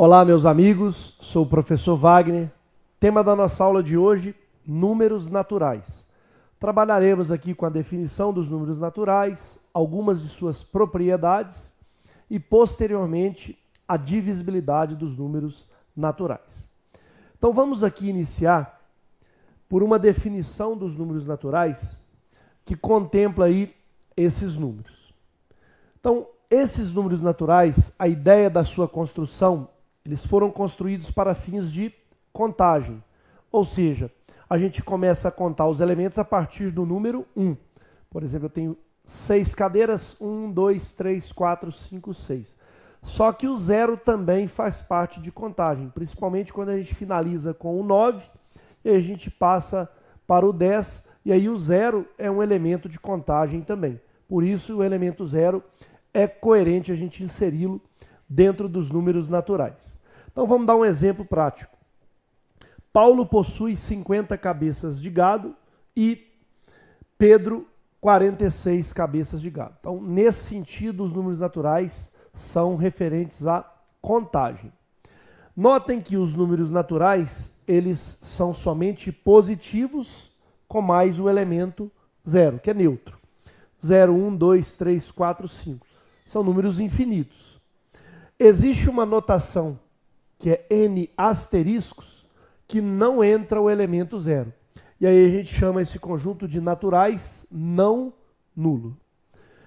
Olá, meus amigos, sou o professor Wagner. Tema da nossa aula de hoje, números naturais. Trabalharemos aqui com a definição dos números naturais, algumas de suas propriedades e, posteriormente, a divisibilidade dos números naturais. Então, vamos aqui iniciar por uma definição dos números naturais que contempla aí esses números. Então, esses números naturais, a ideia da sua construção, eles foram construídos para fins de contagem. Ou seja, a gente começa a contar os elementos a partir do número 1. Por exemplo, eu tenho 6 cadeiras, 1, 2, 3, 4, 5, 6. Só que o zero também faz parte de contagem, principalmente quando a gente finaliza com o 9, e a gente passa para o 10, e aí o zero é um elemento de contagem também. Por isso, o elemento zero é coerente a gente inseri-lo dentro dos números naturais. Então vamos dar um exemplo prático. Paulo possui 50 cabeças de gado e Pedro 46 cabeças de gado. Então, nesse sentido, os números naturais são referentes à contagem. Notem que os números naturais, eles são somente positivos com mais o elemento zero, que é neutro. 0, 1, 2, 3, 4, 5. São números infinitos. Existe uma notação, que é N asteriscos, que não entra o elemento zero. E aí a gente chama esse conjunto de naturais não nulo.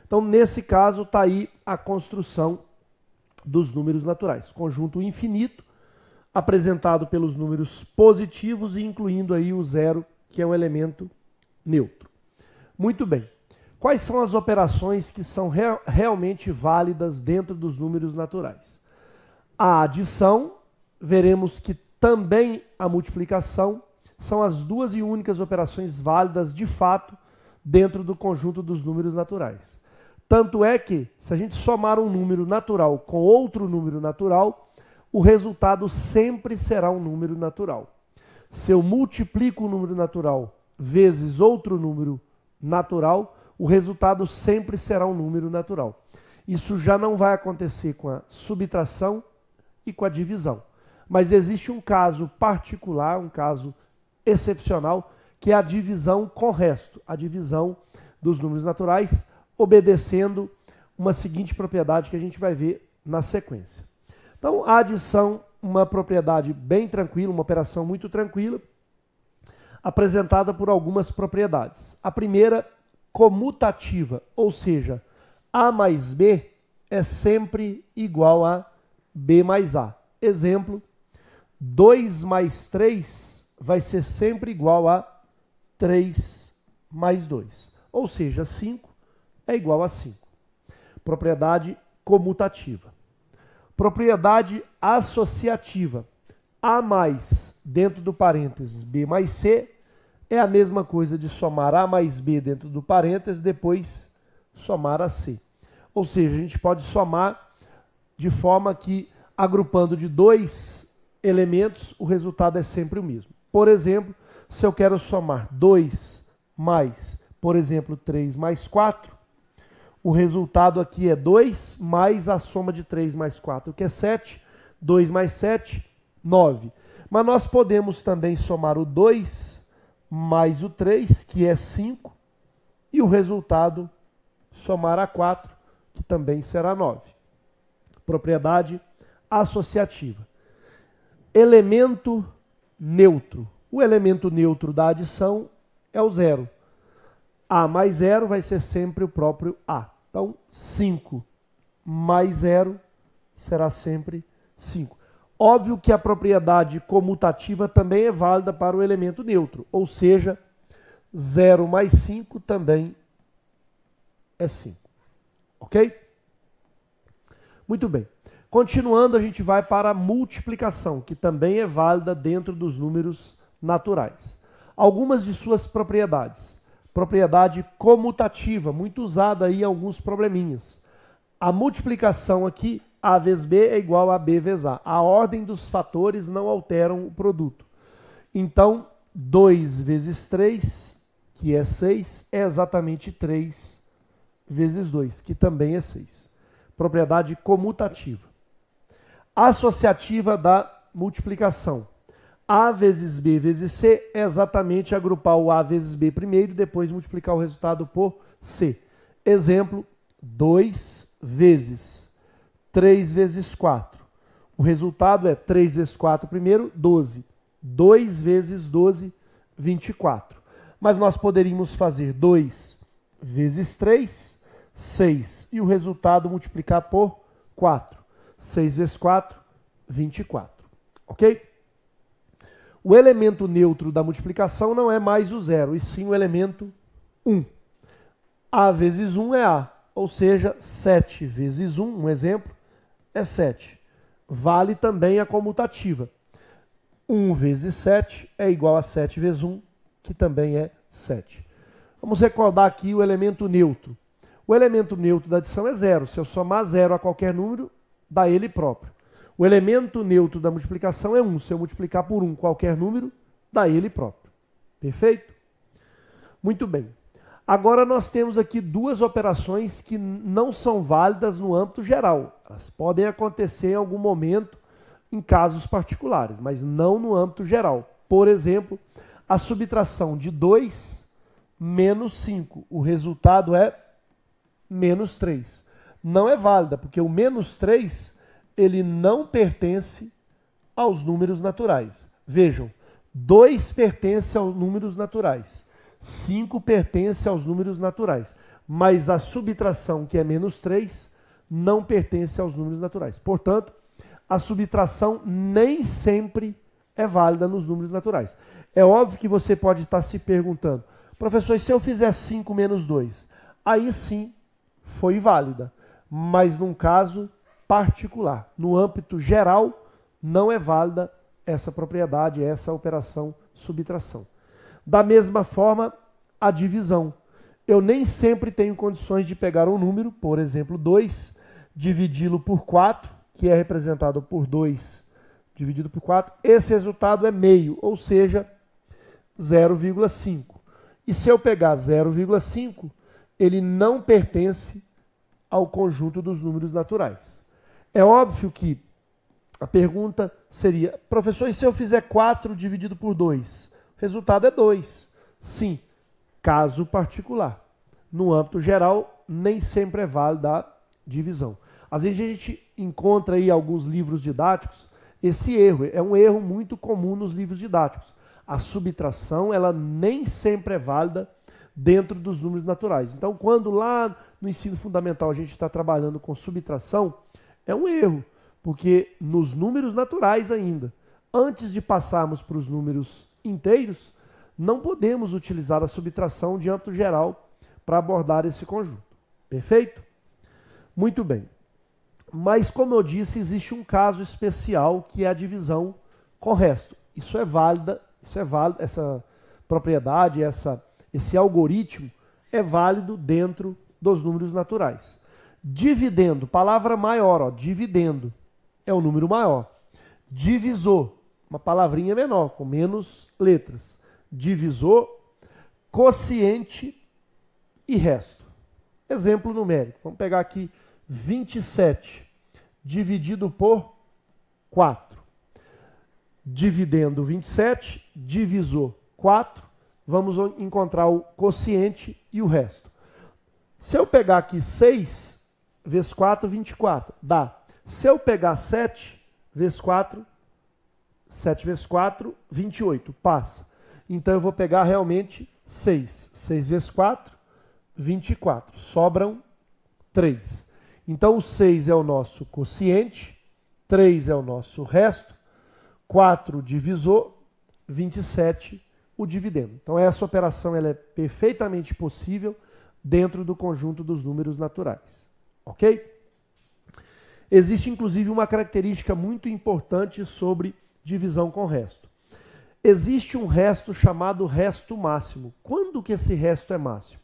Então, nesse caso, está aí a construção dos números naturais. Conjunto infinito, apresentado pelos números positivos e incluindo aí o zero, que é um elemento neutro. Muito bem. Quais são as operações que são realmente válidas dentro dos números naturais? A adição, veremos que também a multiplicação são as duas e únicas operações válidas de fato dentro do conjunto dos números naturais. Tanto é que, se a gente somar um número natural com outro número natural, o resultado sempre será um número natural. Se eu multiplico um número natural vezes outro número natural, o resultado sempre será um número natural. Isso já não vai acontecer com a subtração e com a divisão. Mas existe um caso particular, um caso excepcional, que é a divisão com o resto, a divisão dos números naturais, obedecendo uma seguinte propriedade que a gente vai ver na sequência. Então, a adição, uma propriedade bem tranquila, uma operação muito tranquila, apresentada por algumas propriedades. A primeira, comutativa, ou seja, A mais B é sempre igual a B mais A. Exemplo, 2 mais 3 vai ser sempre igual a 3 mais 2. Ou seja, 5 é igual a 5. Propriedade comutativa. Propriedade associativa. A mais dentro do parênteses B mais C é a mesma coisa de somar A mais B dentro do parênteses, depois somar a C. Ou seja, a gente pode somar de forma que, agrupando de dois elementos, o resultado é sempre o mesmo. Por exemplo, se eu quero somar 2 mais, por exemplo, 3 mais 4, o resultado aqui é 2 mais a soma de 3 mais 4, que é 7. 2 mais 7, 9. Mas nós podemos também somar o 2 mais o 3, que é 5, e o resultado somar a 4, que também será 9. Propriedade associativa. Elemento neutro. O elemento neutro da adição é o zero. A mais zero vai ser sempre o próprio A. Então, 5 mais 0 será sempre 5. Óbvio que a propriedade comutativa também é válida para o elemento neutro, ou seja, 0 mais 5 também é 5. Ok? Muito bem. Continuando, a gente vai para a multiplicação, que também é válida dentro dos números naturais. Algumas de suas propriedades. Propriedade comutativa, muito usada aí em alguns probleminhas. A multiplicação aqui, A vezes B é igual a B vezes A. A ordem dos fatores não alteram o produto. Então, 2 vezes 3, que é 6, é exatamente 3 vezes 2, que também é 6. Propriedade comutativa. Associativa da multiplicação. A vezes B vezes C é exatamente agrupar o A vezes B primeiro e depois multiplicar o resultado por C. Exemplo, 2 vezes 3 vezes 4. O resultado é 3 vezes 4 primeiro, 12. 2 vezes 12, 24. Mas nós poderíamos fazer 2 vezes 3, 6. E o resultado multiplicar por 4. 6 vezes 4, 24. Ok? O elemento neutro da multiplicação não é mais o zero, e sim o elemento 1. A vezes 1 é A, ou seja, 7 vezes 1, um exemplo, é 7. Vale também a comutativa. 1 vezes 7 é igual a 7 vezes 1, que também é 7. Vamos recordar aqui o elemento neutro. O elemento neutro da adição é zero. Se eu somar zero a qualquer número, dá ele próprio. O elemento neutro da multiplicação é 1. Se eu multiplicar por 1 qualquer número, dá ele próprio. Perfeito? Muito bem. Agora nós temos aqui duas operações que não são válidas no âmbito geral. Elas podem acontecer em algum momento em casos particulares, mas não no âmbito geral. Por exemplo, a subtração de 2 menos 5. O resultado é menos 3. Não é válida, porque o menos 3 ele não pertence aos números naturais. Vejam, 2 pertence aos números naturais, 5 pertence aos números naturais, mas a subtração, que é menos 3, não pertence aos números naturais. Portanto, a subtração nem sempre é válida nos números naturais. É óbvio que você pode estar se perguntando, professor, e se eu fizer 5 menos 2? Aí sim foi válida, mas num caso particular. No âmbito geral, não é válida essa propriedade, essa operação subtração. Da mesma forma, a divisão. Eu nem sempre tenho condições de pegar um número, por exemplo, 2, dividi-lo por 4, que é representado por 2 dividido por 4. Esse resultado é meio, ou seja, 0,5. E se eu pegar 0,5, ele não pertence ao conjunto dos números naturais. É óbvio que a pergunta seria, professor, e se eu fizer 4 dividido por 2? O resultado é 2. Sim, caso particular. No âmbito geral, nem sempre é válida a divisão. Às vezes a gente encontra aí alguns livros didáticos esse erro. É um erro muito comum nos livros didáticos. A subtração, ela nem sempre é válida dentro dos números naturais. Então, quando lá no ensino fundamental a gente está trabalhando com subtração, é um erro, porque nos números naturais ainda, antes de passarmos para os números inteiros, não podemos utilizar a subtração de âmbito geral para abordar esse conjunto. Perfeito? Muito bem. Mas, como eu disse, existe um caso especial que é a divisão com o resto. Isso é válido, essa propriedade, esse algoritmo é válido dentro dos números naturais. Dividendo, palavra maior, ó, dividendo, é o número maior. Divisor, uma palavrinha menor, com menos letras. Divisor, quociente e resto. Exemplo numérico, vamos pegar aqui 27 dividido por 4. Dividendo 27, divisor 4, vamos encontrar o quociente e o resto. Se eu pegar aqui 6 vezes 4, 24, dá. Se eu pegar 7 vezes 4, 7 vezes 4, 28, passa. Então eu vou pegar realmente 6. 6 vezes 4, 24. Sobram 3. Então o 6 é o nosso quociente, 3 é o nosso resto, 4 o divisor, 27 o dividendo. Então essa operação ela é perfeitamente possível dentro do conjunto dos números naturais. Ok? Existe inclusive uma característica muito importante sobre divisão com resto. Existe um resto chamado resto máximo. Quando que esse resto é máximo?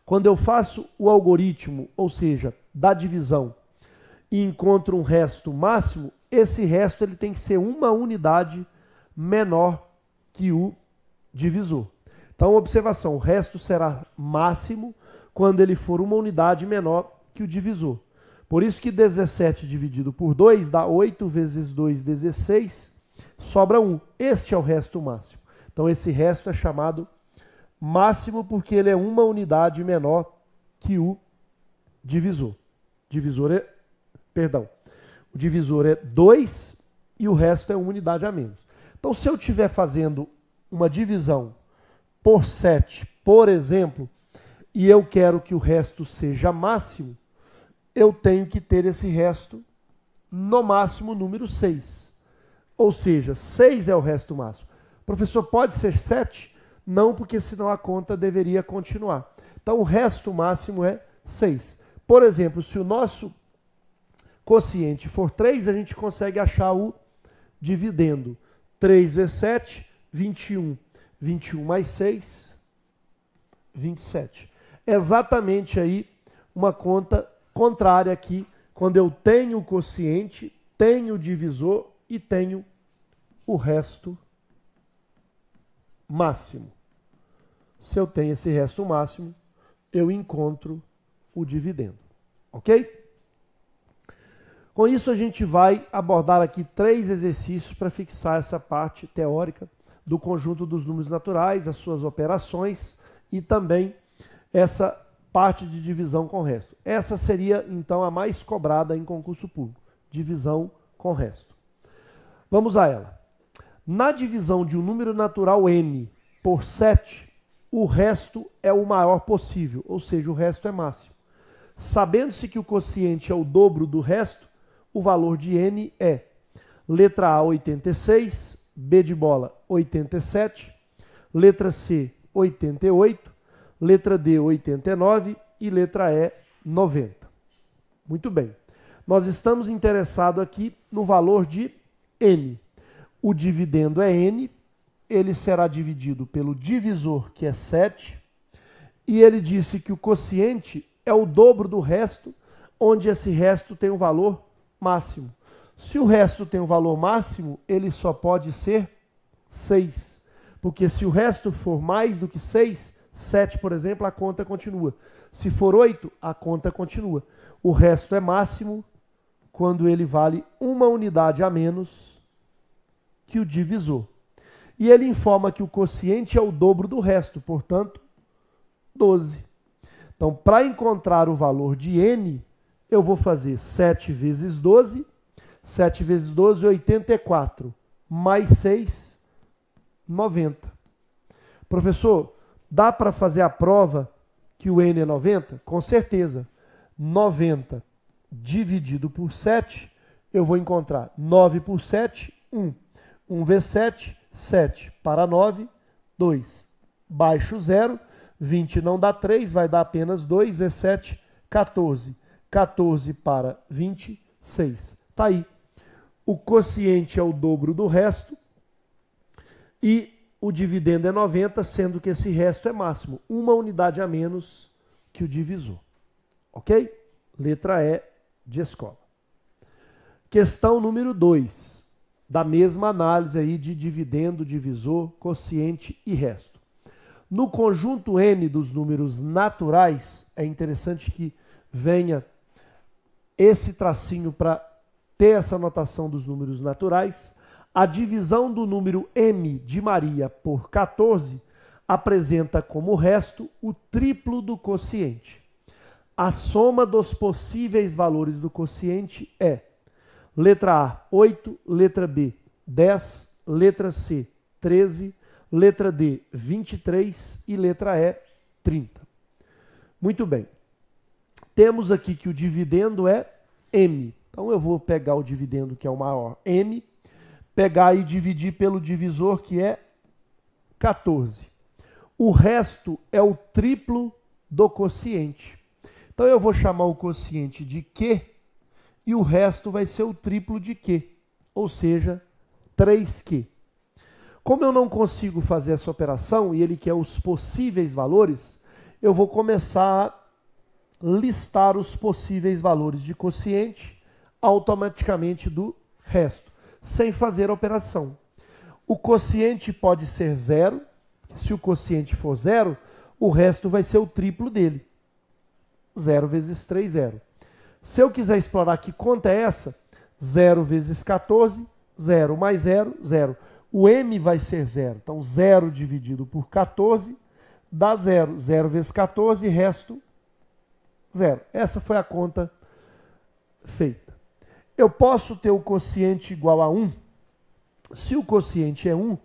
Quando eu faço o algoritmo, ou seja, da divisão, e encontro um resto máximo, esse resto ele tem que ser uma unidade menor que o divisor. Então, observação, o resto será máximo quando ele for uma unidade menor que o divisor. Por isso que 17 dividido por 2 dá 8 vezes 2, 16, sobra 1. Este é o resto máximo. Então esse resto é chamado máximo porque ele é uma unidade menor que o divisor. O divisor é 2 e o resto é uma unidade a menos. Então se eu estiver fazendo uma divisão por 7, por exemplo, e eu quero que o resto seja máximo, eu tenho que ter esse resto no máximo número 6. Ou seja, 6 é o resto máximo. Professor, pode ser 7? Não, porque senão a conta deveria continuar. Então o resto máximo é 6. Por exemplo, se o nosso quociente for 3, a gente consegue achar o dividendo. 3 vezes 7, 21. 21 mais 6, 27. É exatamente aí uma conta contrária aqui, quando eu tenho o quociente, tenho o divisor e tenho o resto máximo. Se eu tenho esse resto máximo, eu encontro o dividendo. Ok? Com isso, a gente vai abordar aqui 3 exercícios para fixar essa parte teórica do conjunto dos números naturais, as suas operações e também essa parte de divisão com resto. Essa seria, então, a mais cobrada em concurso público, divisão com resto. Vamos a ela. Na divisão de um número natural n por 7, o resto é o maior possível, ou seja, o resto é máximo. Sabendo-se que o quociente é o dobro do resto, o valor de n é letra A, 86, B de bola, 87, letra C, 88, letra D, 89 e letra E, 90. Muito bem. Nós estamos interessados aqui no valor de n. O dividendo é n, ele será dividido pelo divisor, que é 7, e ele disse que o quociente é o dobro do resto, onde esse resto tem um valor máximo. Se o resto tem um valor máximo, ele só pode ser 6. Porque se o resto for mais do que 6, 7, por exemplo, a conta continua. Se for 8, a conta continua. O resto é máximo quando ele vale uma unidade a menos que o divisor. E ele informa que o quociente é o dobro do resto, portanto, 12. Então, para encontrar o valor de n, eu vou fazer 7 vezes 12, 7 vezes 12, 84, mais 6, 90. Professor, dá para fazer a prova que o n é 90? Com certeza. 90 dividido por 7, eu vou encontrar 9 por 7, 1. 1 vezes 7, 7 para 9, 2. Baixo 0, 20 não dá 3, vai dar apenas 2 vezes 7, 14. 14 para 26. Está aí. O quociente é o dobro do resto e o dividendo é 90, sendo que esse resto é máximo. Uma unidade a menos que o divisor. Ok? Letra E de escola. Questão número 2. Da mesma análise aí de dividendo, divisor, quociente e resto. No conjunto n dos números naturais, é interessante que venha esse tracinho para ter essa notação dos números naturais. A divisão do número m de Maria por 14 apresenta como resto o triplo do quociente. A soma dos possíveis valores do quociente é letra A, 8, letra B, 10, letra C, 13, letra D, 23 e letra E, 30. Muito bem. Temos aqui que o dividendo é m. Então eu vou pegar o dividendo, que é o maior, m, pegar e dividir pelo divisor, que é 14. O resto é o triplo do quociente. Então eu vou chamar o quociente de Q e o resto vai ser o triplo de Q, ou seja, 3Q. Como eu não consigo fazer essa operação e ele quer os possíveis valores, eu vou começar a listar os possíveis valores de quociente automaticamente do resto, sem fazer a operação. O quociente pode ser 0. Se o quociente for 0, o resto vai ser o triplo dele. 0 vezes 3, 0. Se eu quiser explorar que conta é essa, 0 vezes 14, 0 mais 0, 0. O m vai ser 0. Então, 0 dividido por 14 dá 0. 0 vezes 14, resto 0. Essa foi a conta feita. Eu posso ter o quociente igual a 1. Se o quociente é 1,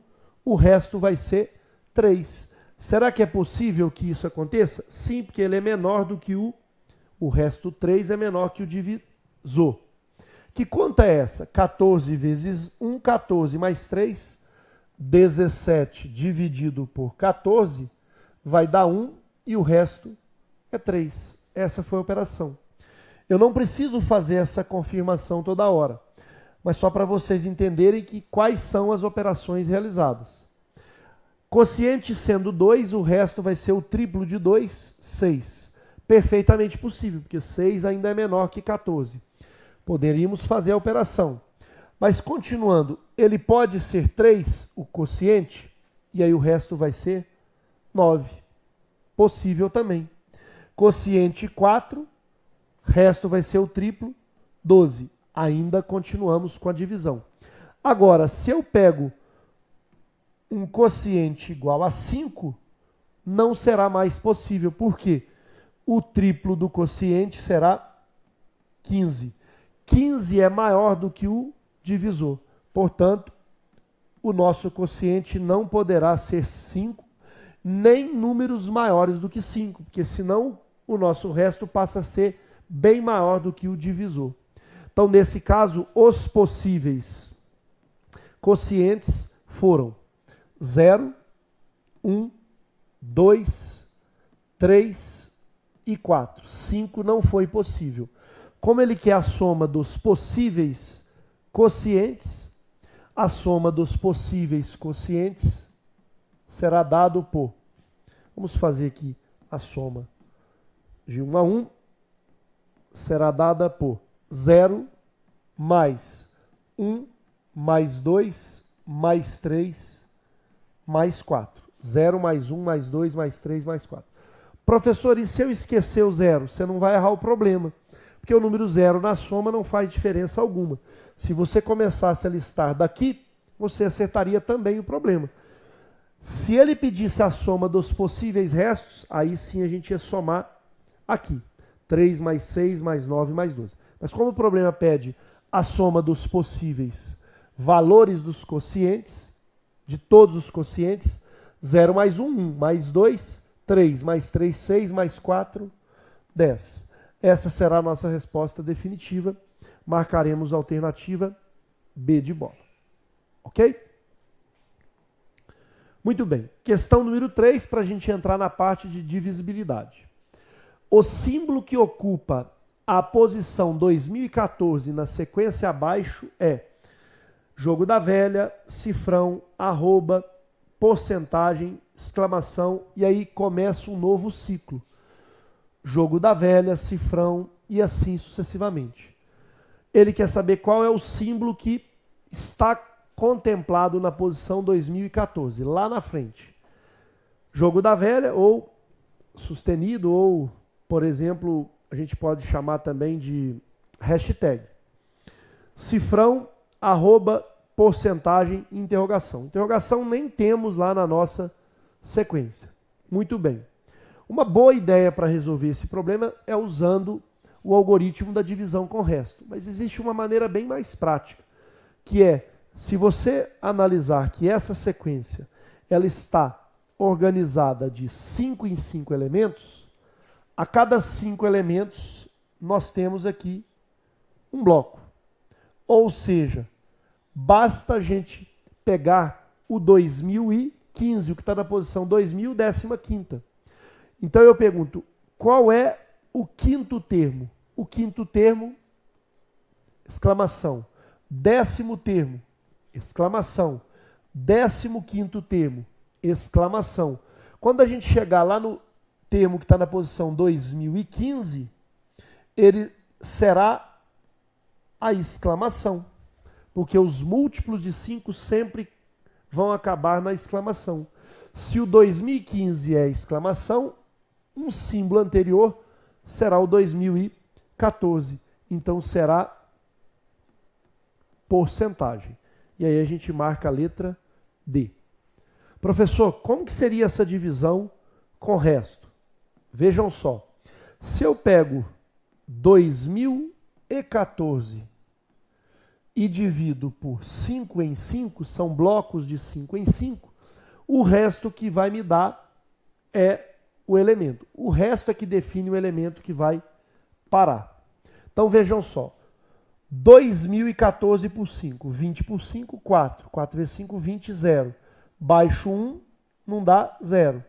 o resto vai ser 3. Será que é possível que isso aconteça? Sim, porque ele é menor do que o resto 3 é menor que o divisor. Que conta é essa? 14 vezes 1, 14 mais 3, 17 dividido por 14, vai dar 1 e o resto é 3. Essa foi a operação. Eu não preciso fazer essa confirmação toda hora, mas só para vocês entenderem quais são as operações realizadas. Quociente sendo 2, o resto vai ser o triplo de 2, 6. Perfeitamente possível, porque 6 ainda é menor que 14. Poderíamos fazer a operação. Mas continuando, ele pode ser 3, o quociente, e aí o resto vai ser 9. Possível também. Quociente 4, resto vai ser o triplo, 12. Ainda continuamos com a divisão. Agora, se eu pego um quociente igual a 5, não será mais possível. Por quê? O triplo do quociente será 15. 15 é maior do que o divisor. Portanto, o nosso quociente não poderá ser 5, nem números maiores do que 5, porque senão o nosso resto passa a ser bem maior do que o divisor. Então, nesse caso, os possíveis quocientes foram 0, 1, 2, 3 e 4. 5 não foi possível. Como ele quer a soma dos possíveis quocientes, a soma dos possíveis quocientes será dado por... Vamos fazer aqui a soma de 1 a 1. Será dada por 0 mais 1 mais 2 mais 3 mais 4. 0 mais 1 mais 2 mais 3 mais 4. Professor, e se eu esquecer o 0? Você não vai errar o problema, porque o número 0 na soma não faz diferença alguma. Se você começasse a listar daqui, você acertaria também o problema. Se ele pedisse a soma dos possíveis restos, aí sim a gente ia somar aqui. 3 mais 6 mais 9 mais 12. Mas como o problema pede a soma dos possíveis valores dos quocientes, de todos os quocientes, 0 mais 1, 1, mais 2, 3, mais 3, 6, mais 4, 10. Essa será a nossa resposta definitiva. Marcaremos a alternativa B de bola. Ok? Muito bem. Questão número 3, para a gente entrar na parte de divisibilidade. O símbolo que ocupa a posição 2014 na sequência abaixo é jogo da velha, cifrão, arroba, porcentagem, exclamação, e aí começa um novo ciclo. Jogo da velha, cifrão e assim sucessivamente. Ele quer saber qual é o símbolo que está contemplado na posição 2014, lá na frente. Jogo da velha ou sustenido ou, por exemplo, a gente pode chamar também de hashtag. Cifrão, arroba, porcentagem, interrogação. Interrogação nem temos lá na nossa sequência. Muito bem. Uma boa ideia para resolver esse problema é usando o algoritmo da divisão com resto. Mas existe uma maneira bem mais prática, que é, se você analisar que essa sequência ela está organizada de 5 em 5 elementos, a cada 5 elementos nós temos aqui um bloco. Ou seja, basta a gente pegar o 2015, o que está na posição 2000, 15ª. Então eu pergunto, qual é o quinto termo? O quinto termo, exclamação. 10º termo, exclamação. 15º termo, exclamação. Quando a gente chegar lá no termo que está na posição 2015, ele será a exclamação. Porque os múltiplos de 5 sempre vão acabar na exclamação. Se o 2015 é exclamação, um símbolo anterior será o 2014. então será porcentagem. E aí a gente marca a letra D. Professor, como que seria essa divisão com resto? Vejam só. Se eu pego 2014 e divido por 5 em 5, são blocos de 5 em 5, o resto que vai me dar é o elemento. O resto é que define o elemento que vai parar. Então vejam só. 2014 por 5, 20 por 5, 4. 4 vezes 5, 20, 0. Baixo 1, não dá 0.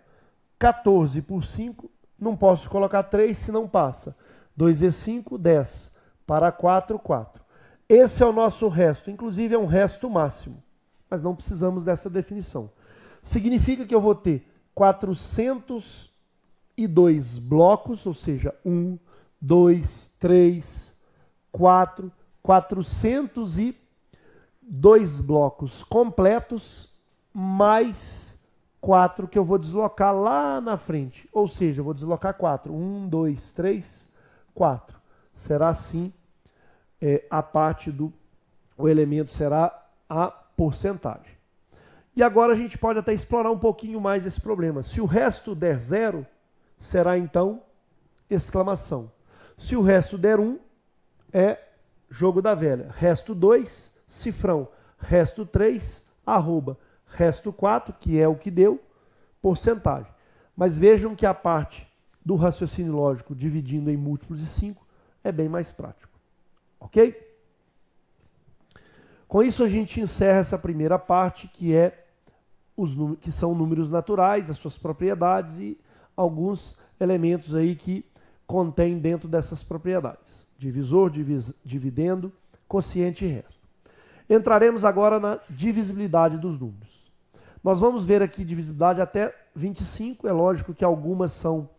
14 por 5, não posso colocar 3 se não passa. 2 vezes 5, 10. Para 4, 4. Esse é o nosso resto. Inclusive é um resto máximo. Mas não precisamos dessa definição. Significa que eu vou ter 402 blocos, ou seja, 1, 2, 3, 4, 402 blocos completos, mais 4 que eu vou deslocar lá na frente. Ou seja, eu vou deslocar 4. 1, 2, 3, 4. Será assim a parte do... O elemento será a porcentagem. E agora a gente pode até explorar um pouquinho mais esse problema. Se o resto der 0, será então exclamação. Se o resto der 1, é jogo da velha. Resto 2, cifrão. Resto 3, arroba. Resto 4, que é o que deu, porcentagem. Mas vejam que a parte do raciocínio lógico dividindo em múltiplos de 5 é bem mais prático. Ok? Com isso a gente encerra essa primeira parte, que são números naturais, as suas propriedades e alguns elementos aí que contém dentro dessas propriedades. Divisor, dividendo, quociente e resto. Entraremos agora na divisibilidade dos números. Nós vamos ver aqui divisibilidade até 25. É lógico que algumas são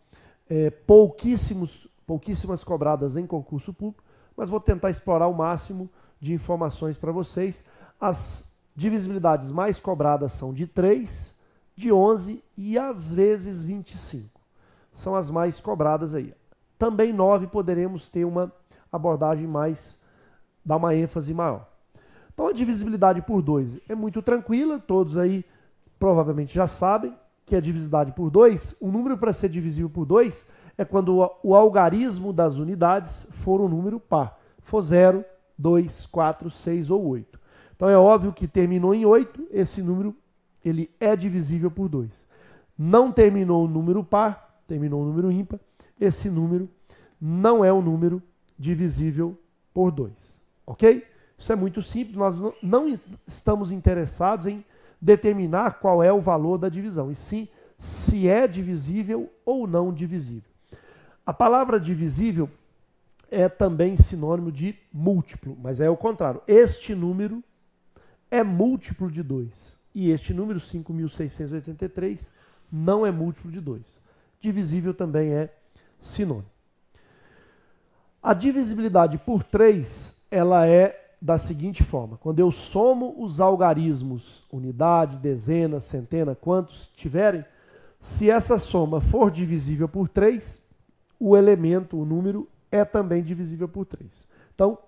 pouquíssimas cobradas em concurso público, mas vou tentar explorar o máximo de informações para vocês. As divisibilidades mais cobradas são de 3, de 11 e às vezes 25. São as mais cobradas aí. Também 9 poderemos ter uma abordagem mais, dar uma ênfase maior. Então a divisibilidade por 2 é muito tranquila, todos aí provavelmente já sabem que a divisibilidade por 2, o número para ser divisível por 2 é quando o algarismo das unidades for um número par, for 0, 2, 4, 6 ou 8. Então é óbvio que terminou em 8, esse número ele é divisível por 2. Não terminou o número par, terminou o número ímpar, esse número não é um número divisível por 2. Ok? Isso é muito simples, nós não estamos interessados em determinar qual é o valor da divisão, e sim se é divisível ou não divisível. A palavra divisível é também sinônimo de múltiplo, mas é o contrário. Este número é múltiplo de 2. E este número, 5.683, não é múltiplo de 2. Divisível também é sinônimo. A divisibilidade por 3, ela é da seguinte forma. Quando eu somo os algarismos, unidade, dezena, centena, quantos tiverem, se essa soma for divisível por 3, o elemento, o número, é também divisível por 3. Então,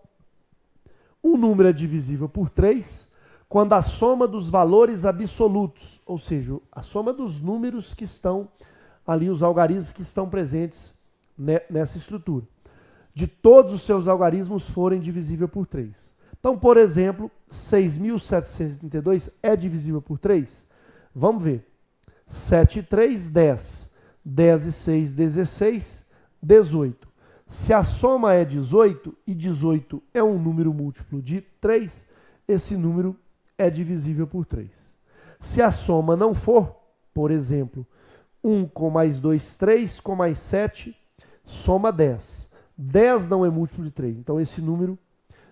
um número é divisível por 3 quando a soma dos valores absolutos, ou seja, a soma dos números que estão ali, os algarismos que estão presentes nessa estrutura, de todos os seus algarismos forem divisível por 3. Então, por exemplo, 6.732 é divisível por 3? Vamos ver. 7 e 3, 10. 10 e 6, 16. 18. Se a soma é 18 e 18 é um número múltiplo de 3, esse número é divisível por 3. Se a soma não for, por exemplo, 1 com mais 2, 3, com mais 7, soma 10. 10 não é múltiplo de 3, então esse número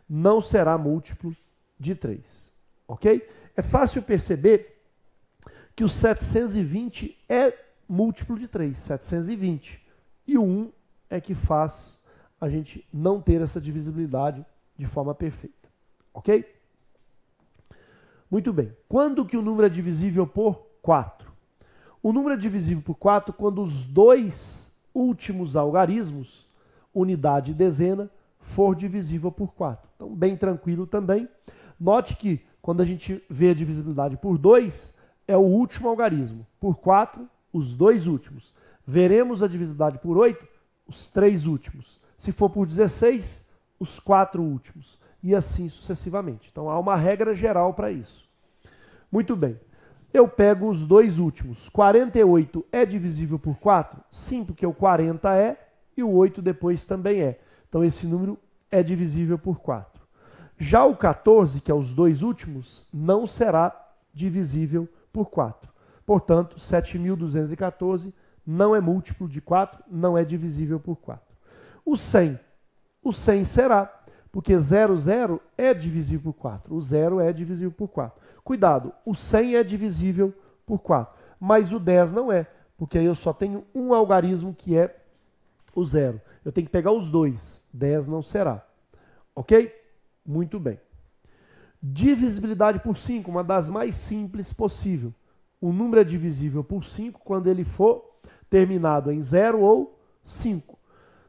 não será múltiplo de 3. Ok? É fácil perceber que o 720 é múltiplo de 3, 720. E o 1 é que faz a gente não ter essa divisibilidade de forma perfeita. Ok? Muito bem. Quando que o número é divisível por 4? O número é divisível por 4 quando os dois últimos algarismos, unidade e dezena, for divisível por 4. Então, bem tranquilo também. Note que quando a gente vê a divisibilidade por 2, é o último algarismo. Por 4, os 2 últimos. Veremos a divisibilidade por 8, os 3 últimos. Se for por 16, os 4 últimos. E assim sucessivamente. Então, há uma regra geral para isso. Muito bem. Eu pego os 2 últimos. 48 é divisível por 4? Sim, porque o 40 é e o 8 depois também é. Então, esse número é divisível por 4. Já o 14, que é os 2 últimos, não será divisível por 4. Portanto, 7.214 não é múltiplo de 4, não é divisível por 4. O 100 será, porque 00 é divisível por 4. O 0 é divisível por 4. Cuidado, o 100 é divisível por 4, mas o 10 não é, porque aí eu só tenho um algarismo que é o 0. Eu tenho que pegar os 2, 10 não será. Ok? Muito bem. Divisibilidade por 5, uma das mais simples possível. O número é divisível por 5 quando ele for terminado em 0 ou 5.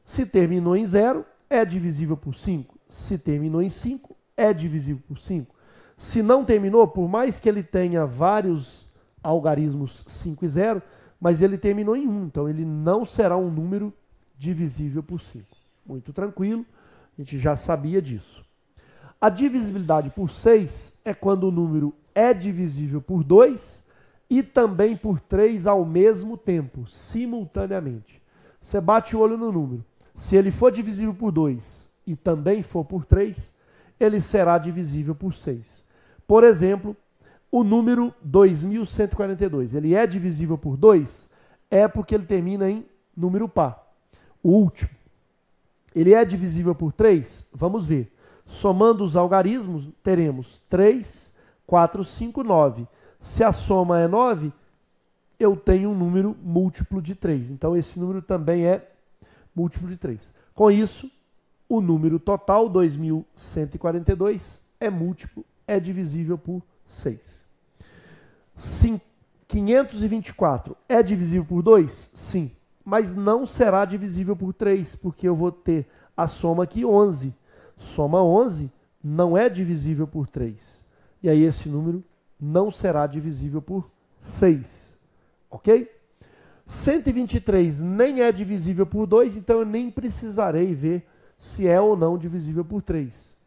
Se terminou em 0, é divisível por 5. Se terminou em 5, é divisível por 5. Se não terminou, por mais que ele tenha vários algarismos 5 e 0, mas ele terminou em 1, então ele não será um número divisível por 5. Muito tranquilo, a gente já sabia disso. A divisibilidade por 6 é quando o número é divisível por 2 e também por 3 ao mesmo tempo, simultaneamente. Você bate o olho no número. Se ele for divisível por 2 e também for por 3, ele será divisível por 6. Por exemplo, o número 2142, ele é divisível por 2? É porque ele termina em número par, o último. Ele é divisível por 3? Vamos ver. Somando os algarismos, teremos 3, 4, 5, 9. Se a soma é 9, eu tenho um número múltiplo de 3. Então, esse número também é múltiplo de 3. Com isso, o número total, 2142, é múltiplo, é divisível por 6. 524 é divisível por 2? Sim. Mas não será divisível por 3, porque eu vou ter a soma aqui 11. Soma 11 não é divisível por 3. E aí esse número não será divisível por 6. Ok? 123 nem é divisível por 2, então eu nem precisarei ver se é ou não divisível por 3.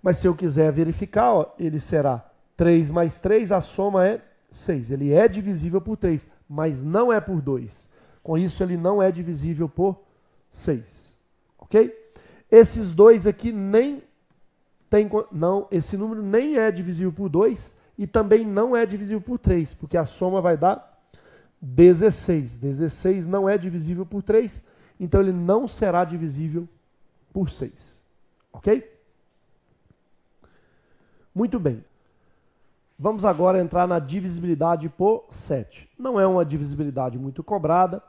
Mas se eu quiser verificar, ó, ele será 3 mais 3, a soma é 6. Ele é divisível por 3, mas não é por 2. Com isso, ele não é divisível por 6. Ok? Esses dois aqui nem tem, não, esse número nem é divisível por 2 e também não é divisível por 3, porque a soma vai dar 16. 16 não é divisível por 3, então ele não será divisível por 6. Ok? Muito bem. Vamos agora entrar na divisibilidade por 7. Não é uma divisibilidade muito cobrada.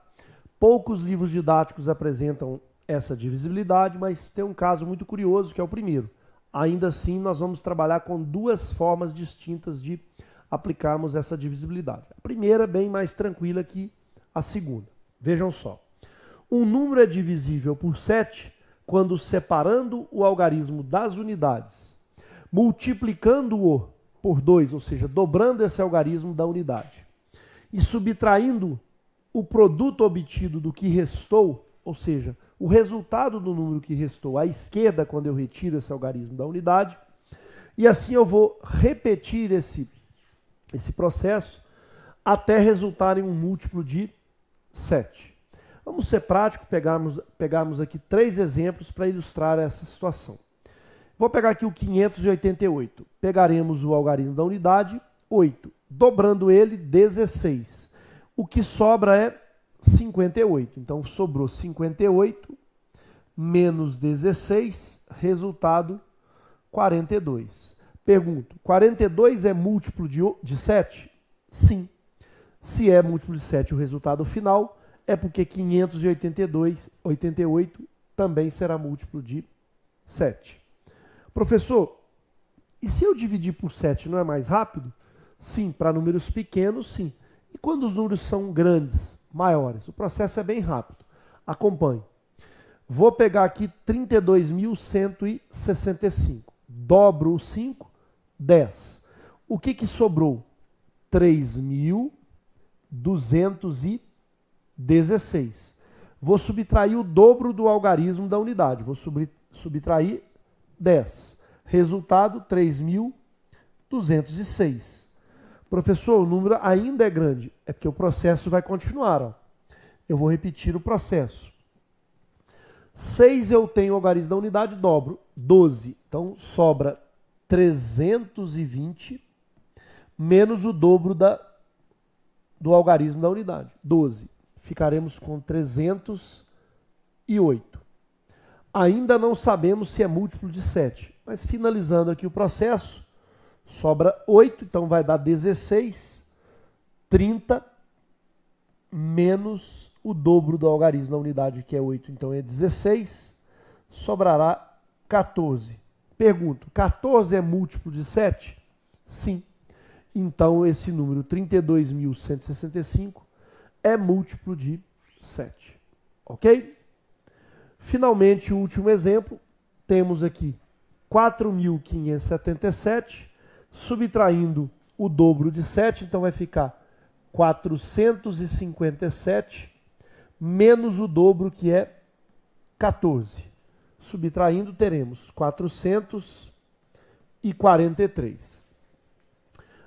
Poucos livros didáticos apresentam essa divisibilidade, mas tem um caso muito curioso, que é o primeiro. Ainda assim, nós vamos trabalhar com duas formas distintas de aplicarmos essa divisibilidade. A primeira, bem mais tranquila que a segunda. Vejam só. Um número é divisível por 7 quando separando o algarismo das unidades, multiplicando-o por 2, ou seja, dobrando esse algarismo da unidade, e subtraindo o produto obtido do que restou, ou seja, o resultado do número que restou à esquerda quando eu retiro esse algarismo da unidade, e assim eu vou repetir esse processo até resultar em um múltiplo de 7. Vamos ser práticos, pegarmos aqui 3 exemplos para ilustrar essa situação. Vou pegar aqui o 588. Pegaremos o algarismo da unidade, 8. Dobrando ele, 16. O que sobra é 58. Então, sobrou 58 menos 16, resultado 42. Pergunto, 42 é múltiplo de 7? Sim. Se é múltiplo de 7 o resultado final, é porque 588 também será múltiplo de 7. Professor, e se eu dividir por 7 não é mais rápido? Sim, para números pequenos, sim. E quando os números são grandes, maiores? O processo é bem rápido. Acompanhe. Vou pegar aqui 32.165. Dobro o 5, 10. O que sobrou? 3.216. Vou subtrair o dobro do algarismo da unidade. Vou subtrair 10. Resultado, 3.206. Professor, o número ainda é grande. É porque o processo vai continuar. Ó. Eu vou repetir o processo. 6 eu tenho o algarismo da unidade, dobro. 12. Então, sobra 320 menos o dobro do algarismo da unidade. 12. Ficaremos com 308. Ainda não sabemos se é múltiplo de 7. Mas finalizando aqui o processo, sobra 8, então vai dar 16. 30 menos o dobro do algarismo da unidade, que é 8, então é 16. Sobrará 14. Pergunto, 14 é múltiplo de 7? Sim. Então esse número 32.165 é múltiplo de 7. Ok? Finalmente, o último exemplo. Temos aqui 4.577, subtraindo o dobro de 7, então vai ficar 457 menos o dobro, que é 14. Subtraindo, teremos 443.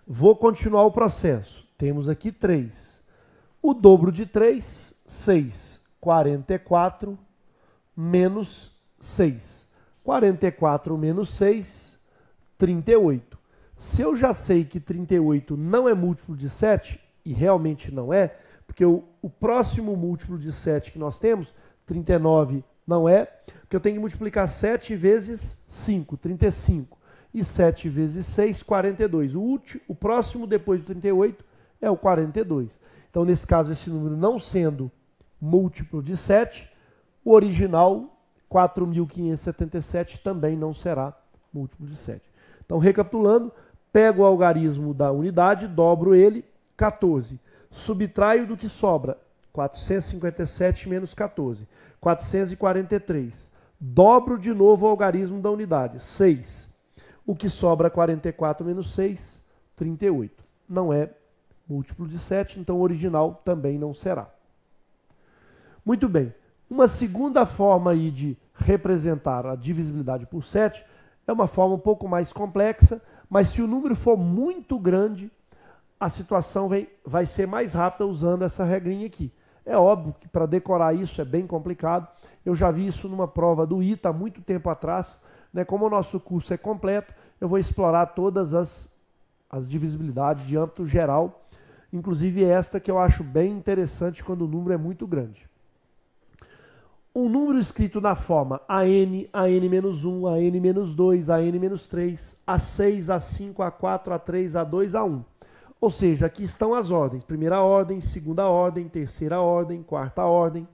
Vou continuar o processo. Temos aqui 3. O dobro de 3, 6. 44 menos 6. 44 menos 6, 38. Se eu já sei que 38 não é múltiplo de 7, e realmente não é, porque o próximo múltiplo de 7 que nós temos, 39, não é, porque eu tenho que multiplicar 7 vezes 5, 35. E 7 vezes 6, 42. O próximo depois do 38 é o 42. Então, nesse caso, esse número não sendo múltiplo de 7, o original, 4.577, também não será múltiplo de 7. Então, recapitulando, pego o algarismo da unidade, dobro ele, 14. Subtraio do que sobra, 457 menos 14, 443. Dobro de novo o algarismo da unidade, 6. O que sobra, 44 menos 6, 38. Não é múltiplo de 7, então o original também não será. Muito bem. Uma segunda forma aí de representar a divisibilidade por 7 é uma forma um pouco mais complexa, mas se o número for muito grande, a situação vai ser mais rápida usando essa regrinha aqui. É óbvio que para decorar isso é bem complicado. Eu já vi isso numa prova do ITA há muito tempo atrás. Né? Como o nosso curso é completo, eu vou explorar todas as divisibilidades de âmbito geral, inclusive esta que eu acho bem interessante quando o número é muito grande. Um número escrito na forma AN, AN-1, AN-2, AN-3, A6, A5, A4, A3, A2, A1. Ou seja, aqui estão as ordens. Primeira ordem, segunda ordem, terceira ordem, quarta ordem.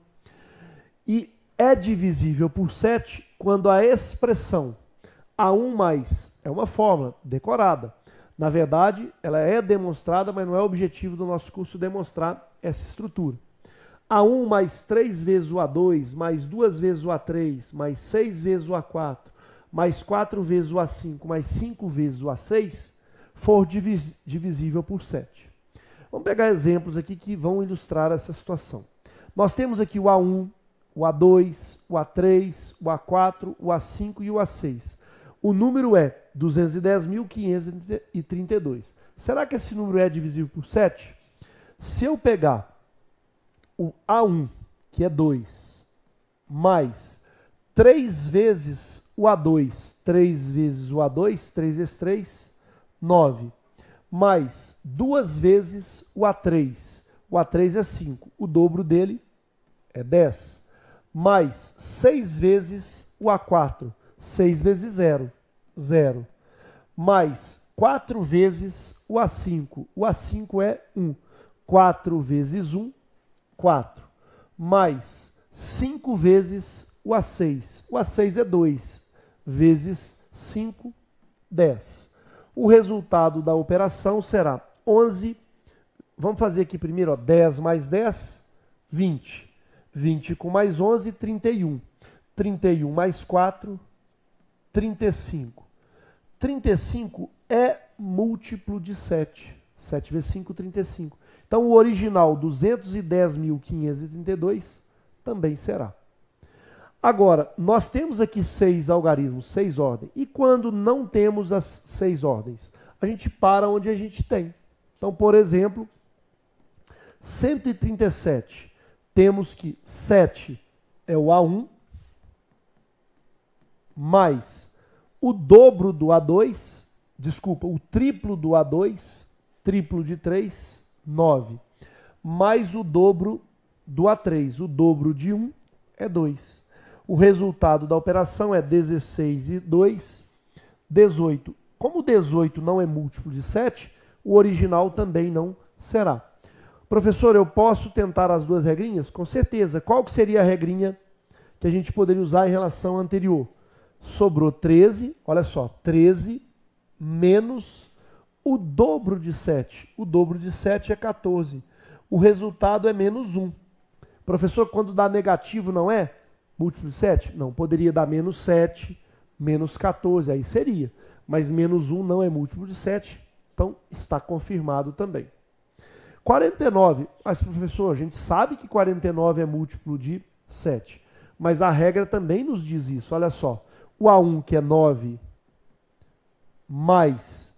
E é divisível por 7 quando a expressão A1 mais é uma fórmula decorada. Na verdade, ela é demonstrada, mas não é o objetivo do nosso curso demonstrar essa estrutura. A1 mais 3 vezes o A2, mais 2 vezes o A3, mais 6 vezes o A4, mais 4 vezes o A5, mais 5 vezes o A6, for divisível por 7. Vamos pegar exemplos aqui que vão ilustrar essa situação. Nós temos aqui o A1, o A2, o A3, o A4, o A5 e o A6. O número é 210.532. Será que esse número é divisível por 7? Se eu pegar o A1, que é 2, mais 3 vezes o A2, 3 vezes o A2, 3 vezes 3, 9, mais 2 vezes o A3 é 5, o dobro dele é 10, mais 6 vezes o A4, 6 vezes 0, 0, mais 4 vezes o A5 é 1, 4 vezes 1, 4, mais 5 vezes o A6 é 2, vezes 5, 10. O resultado da operação será 11, vamos fazer aqui primeiro, ó, 10 mais 10, 20. 20 com mais 11, 31. 31 mais 4, 35. 35 é múltiplo de 7. 7 vezes 5, 35. Então, o original, 210.532, também será. Agora, nós temos aqui 6 algarismos, 6 ordens. E quando não temos as 6 ordens? A gente para onde a gente tem. Então, por exemplo, 137. Temos que 7 é o A1, mais o dobro do A2, desculpa, o triplo do A2, triplo de 3, 9, mais o dobro do A3, o dobro de 1 é 2. O resultado da operação é 16 e 2, 18. Como 18 não é múltiplo de 7, o original também não será. Professor, eu posso tentar as duas regrinhas? Com certeza. Qual que seria a regrinha que a gente poderia usar em relação à anterior? Sobrou 13, olha só, 13 menos o dobro de 7. O dobro de 7 é 14. O resultado é menos 1. Professor, quando dá negativo não é múltiplo de 7? Não, poderia dar menos 7, menos 14, aí seria. Mas menos 1 não é múltiplo de 7, então está confirmado também. 49, mas professor, a gente sabe que 49 é múltiplo de 7, mas a regra também nos diz isso, olha só. O A1, que é 9, mais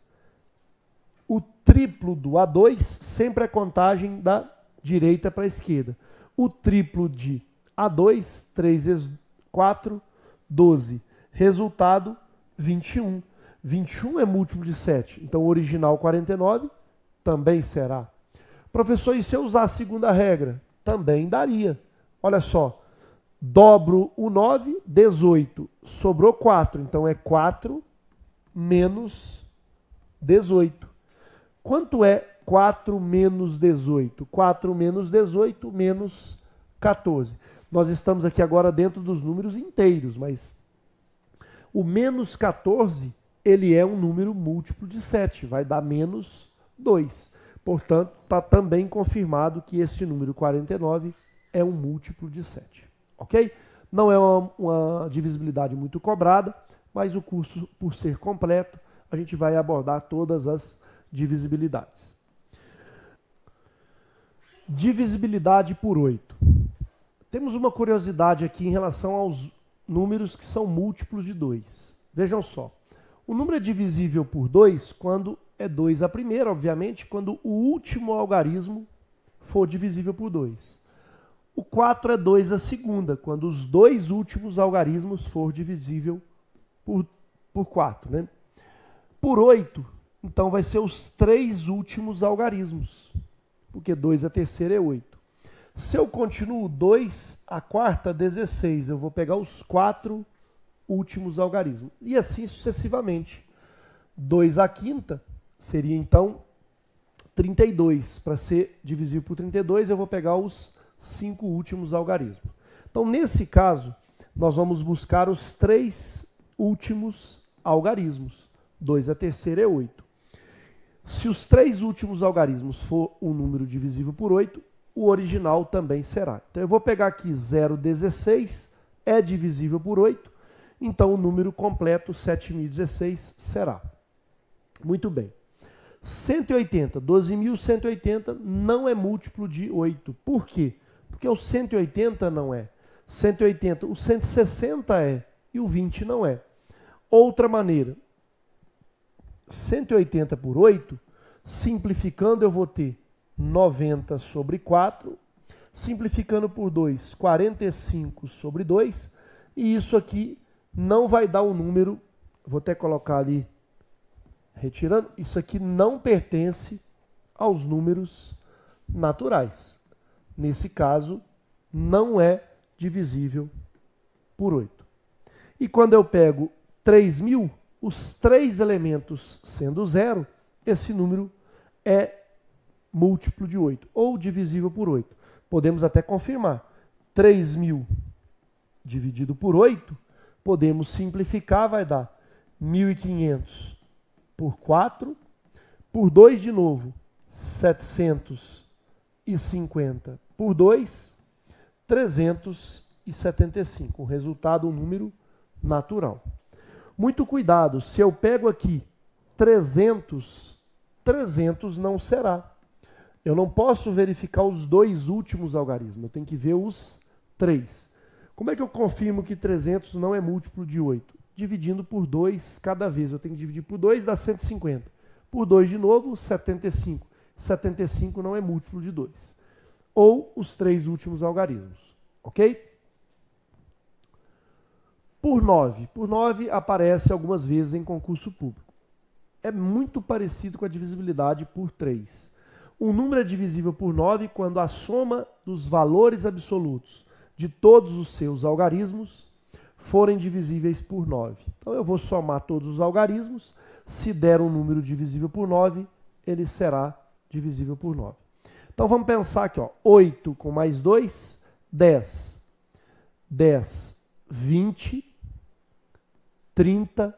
o triplo do A2, sempre é contagem da direita para a esquerda. O triplo de A2, 3 vezes 4, 12. Resultado, 21. 21 é múltiplo de 7, então o original 49 também será. Professor, e se eu usar a segunda regra? Também daria. Olha só, dobro o 9, 18. Sobrou 4, então é 4 menos 18. Quanto é 4 menos 18? 4 menos 18 menos 14. Nós estamos aqui agora dentro dos números inteiros, mas o menos 14, ele é um número múltiplo de 7, vai dar menos 2. Portanto, está também confirmado que este número 49 é um múltiplo de 7. Ok? Não é uma divisibilidade muito cobrada, mas o curso, por ser completo, a gente vai abordar todas as divisibilidades. Divisibilidade por 8. Temos uma curiosidade aqui em relação aos números que são múltiplos de 2. Vejam só. O número é divisível por 2 quando é 2 a primeira, obviamente, quando o último algarismo for divisível por 2. O 4 é 2 a segunda, quando os dois últimos algarismos for divisível por 4. Né? Por 8, então vai ser os 3 últimos algarismos, porque 2 a terceira é 8. Se eu continuo 2 a quarta, 16, eu vou pegar os 4 últimos algarismos. E assim sucessivamente. 2 a quinta seria então 32. Para ser divisível por 32, eu vou pegar os 5 últimos algarismos. Então, nesse caso, nós vamos buscar os 3 últimos algarismos. 2 a terceira é 8. Se os 3 últimos algarismos for um número divisível por 8, o original também será. Então, eu vou pegar aqui 0,16, é divisível por 8, então o número completo, 7.016, será. Muito bem. 180, 12.180 não é múltiplo de 8. Por quê? Porque o 180 não é. 180, o 160 é e o 20 não é. Outra maneira, 180 por 8, simplificando eu vou ter 90 sobre 4, simplificando por 2, 45 sobre 2, e isso aqui não vai dar um número, vou até colocar ali, retirando, isso aqui não pertence aos números naturais. Nesse caso, não é divisível por 8. E quando eu pego 3.000, os 3 elementos sendo 0, esse número é múltiplo de 8, ou divisível por 8. Podemos até confirmar. 3.000 dividido por 8, podemos simplificar, vai dar 1.500 por 4, por 2 de novo, 750 por 2, 300 275. O resultado, um número natural. Muito cuidado, se eu pego aqui 300, 300 não será. Eu não posso verificar os dois últimos algarismos, eu tenho que ver os 3. Como é que eu confirmo que 300 não é múltiplo de 8? Dividindo por 2 cada vez. Eu tenho que dividir por 2, dá 150. Por 2 de novo, 75. 75 não é múltiplo de 2. Ou os 3 últimos algarismos. Ok? Por 9. Por 9 aparece algumas vezes em concurso público. É muito parecido com a divisibilidade por 3. Um número é divisível por 9 quando a soma dos valores absolutos de todos os seus algarismos forem divisíveis por 9. Então eu vou somar todos os algarismos. Se der um número divisível por 9, ele será divisível por 9. Então vamos pensar aqui, ó, 8 com mais 2, 10. 10, 20, 30,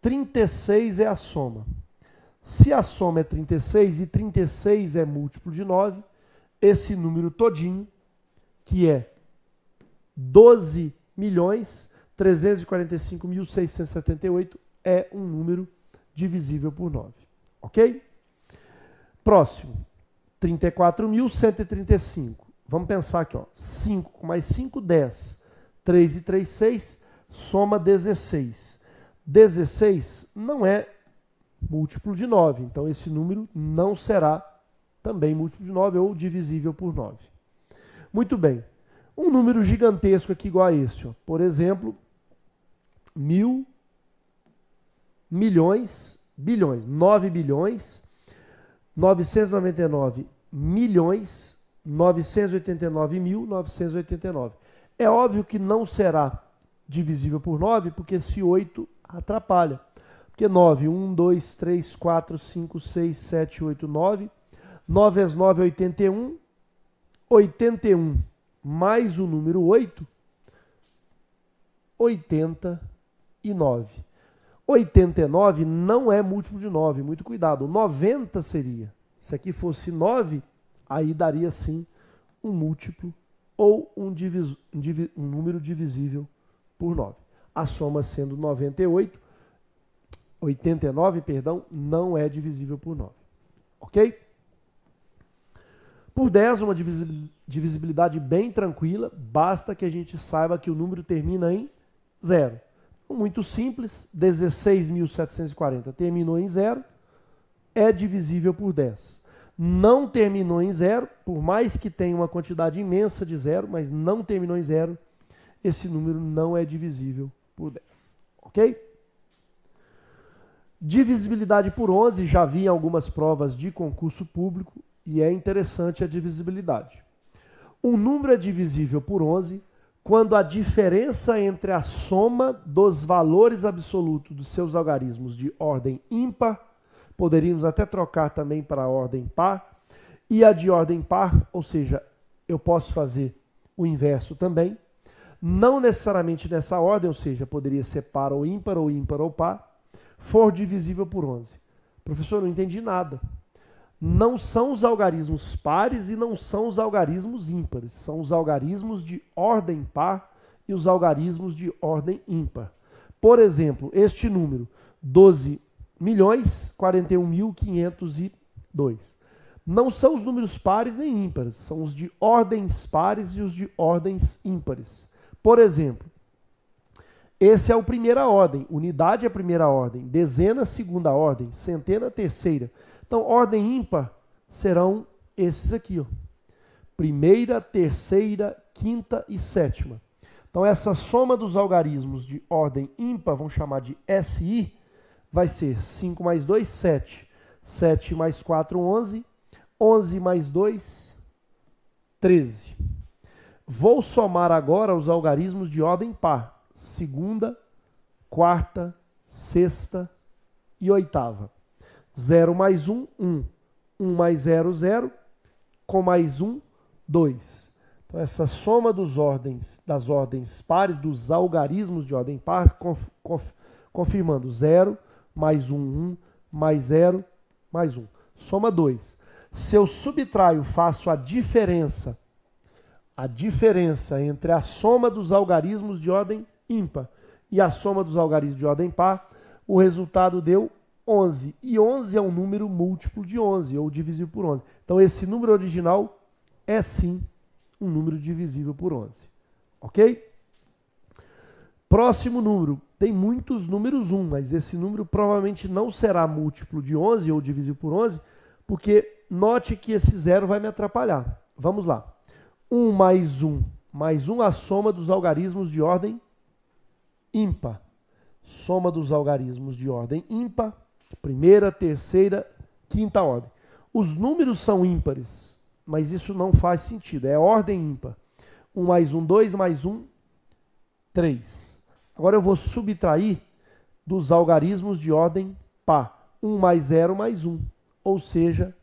36 é a soma. Se a soma é 36 e 36 é múltiplo de 9, esse número todinho, que é 12.345.678, é um número divisível por 9. Ok? Próximo, 34.135. Vamos pensar aqui, ó, 5 com mais 5, 10. 3 e 3, 6, soma 16. 16 não é múltiplo de 9, então esse número não será também múltiplo de 9 ou divisível por 9. Muito bem. Um número gigantesco aqui igual a esse, ó. Por exemplo, 1.000 milhões, bilhões, 9 bilhões, 999 milhões, 989.989. É óbvio que não será divisível por 9, porque esse 8 atrapalha. Porque 9, 1, 2, 3, 4, 5, 6, 7, 8, 9. 9 vezes 9 é 81. 81 mais o número 8, 89. 89 não é múltiplo de 9, muito cuidado. 90 seria. Se aqui fosse 9, aí daria sim um múltiplo ou um número divisível por 9. A soma sendo 89, perdão, não é divisível por 9. Ok? Por 10, uma divisibilidade bem tranquila, basta que a gente saiba que o número termina em 0. Muito simples, 16.740 terminou em 0, é divisível por 10. Não terminou em 0, por mais que tenha uma quantidade imensa de 0, mas não terminou em 0, esse número não é divisível por 10. Ok? Divisibilidade por 11, já vi em algumas provas de concurso público e é interessante a divisibilidade. Um número é divisível por 11 quando a diferença entre a soma dos valores absolutos dos seus algarismos de ordem ímpar, poderíamos até trocar também para a ordem par, e a de ordem par, ou seja, eu posso fazer o inverso também, não necessariamente nessa ordem, ou seja, poderia ser par ou ímpar ou par, for divisível por 11. Professor, não entendi nada. Não são os algarismos pares e não são os algarismos ímpares. São os algarismos de ordem par e os algarismos de ordem ímpar. Por exemplo, este número, 12.041.502. Não são os números pares nem ímpares, são os de ordens pares e os de ordens ímpares. Por exemplo, esse é o primeira ordem, unidade é a primeira ordem, dezena segunda ordem, centena terceira. Então, ordem ímpar serão esses aqui, ó. Primeira, terceira, quinta e sétima. Então, essa soma dos algarismos de ordem ímpar, vamos chamar de SI, vai ser 5 mais 2, 7. 7 mais 4, 11. 11 mais 2, 13. Vou somar agora os algarismos de ordem par. Segunda, quarta, sexta e oitava. 0 mais 1, 1. 1 mais 0, 0. Com mais 1, 2. Então, essa soma das ordens pares, dos algarismos de ordem par, confirmando 0, mais 1, 1, mais 0, mais 1. Soma 2. Se eu subtraio, faço a diferença a diferença entre a soma dos algarismos de ordem ímpar e a soma dos algarismos de ordem par, o resultado deu 11. E 11 é um número múltiplo de 11, ou divisível por 11. Então, esse número original é sim um número divisível por 11. Ok? Próximo número. Tem muitos números 1, mas esse número provavelmente não será múltiplo de 11 ou divisível por 11, porque note que esse zero vai me atrapalhar. Vamos lá. 1 mais 1 mais 1, a soma dos algarismos de ordem ímpar. Soma dos algarismos de ordem ímpar, primeira, terceira, quinta ordem. Os números são ímpares, mas isso não faz sentido, é ordem ímpar. 1 mais 1, 2 mais 1, 3. Agora eu vou subtrair dos algarismos de ordem par. 1 mais 0 mais 1, ou seja,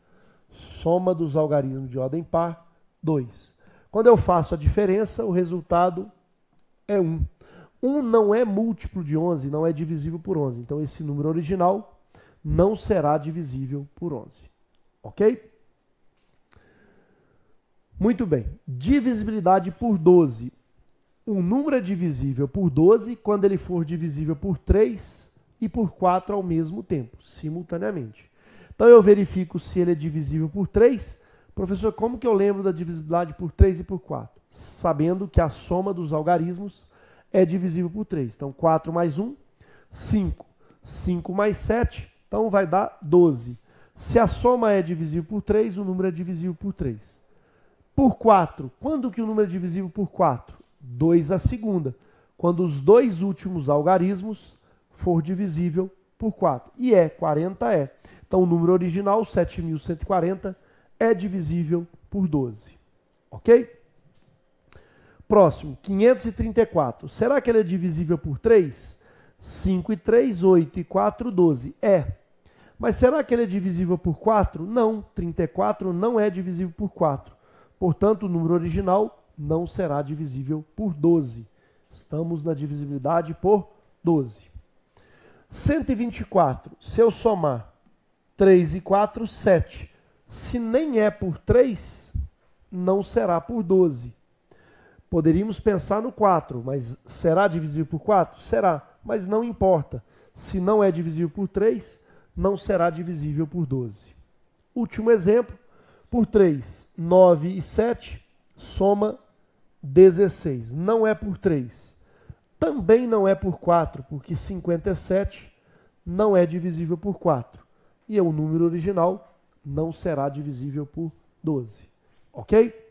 soma dos algarismos de ordem par, 2. Quando eu faço a diferença, o resultado é 1. 1 não é múltiplo de 11, não é divisível por 11. Então, esse número original não será divisível por 11. Ok? Muito bem. Divisibilidade por 12. Um número é divisível por 12 quando ele for divisível por 3 e por 4 ao mesmo tempo, simultaneamente. Então, eu verifico se ele é divisível por 3. Professor, como que eu lembro da divisibilidade por 3 e por 4? Sabendo que a soma dos algarismos é divisível por 3. Então, 4 mais 1, 5. 5 mais 7, então vai dar 12. Se a soma é divisível por 3, o número é divisível por 3. Por 4, quando que o número é divisível por 4? 2 a segunda. Quando os dois últimos algarismos for divisível por 4. E 40 é. Então, o número original, 7.140, é divisível por 12. Ok? Próximo, 534. Será que ele é divisível por 3? 5 e 3, 8 e 4, 12. É. Mas será que ele é divisível por 4? Não. 34 não é divisível por 4. Portanto, o número original não será divisível por 12. Estamos na divisibilidade por 12. 124. Se eu somar 3 e 4, 7. Se nem é por 3, não será por 12. Poderíamos pensar no 4, mas será divisível por 4? Será, mas não importa. Se não é divisível por 3, não será divisível por 12. Último exemplo, por 3, 9 e 7, soma 16. Não é por 3. Também não é por 4, porque 57 não é divisível por 4. E o número original não será divisível por 12. Ok?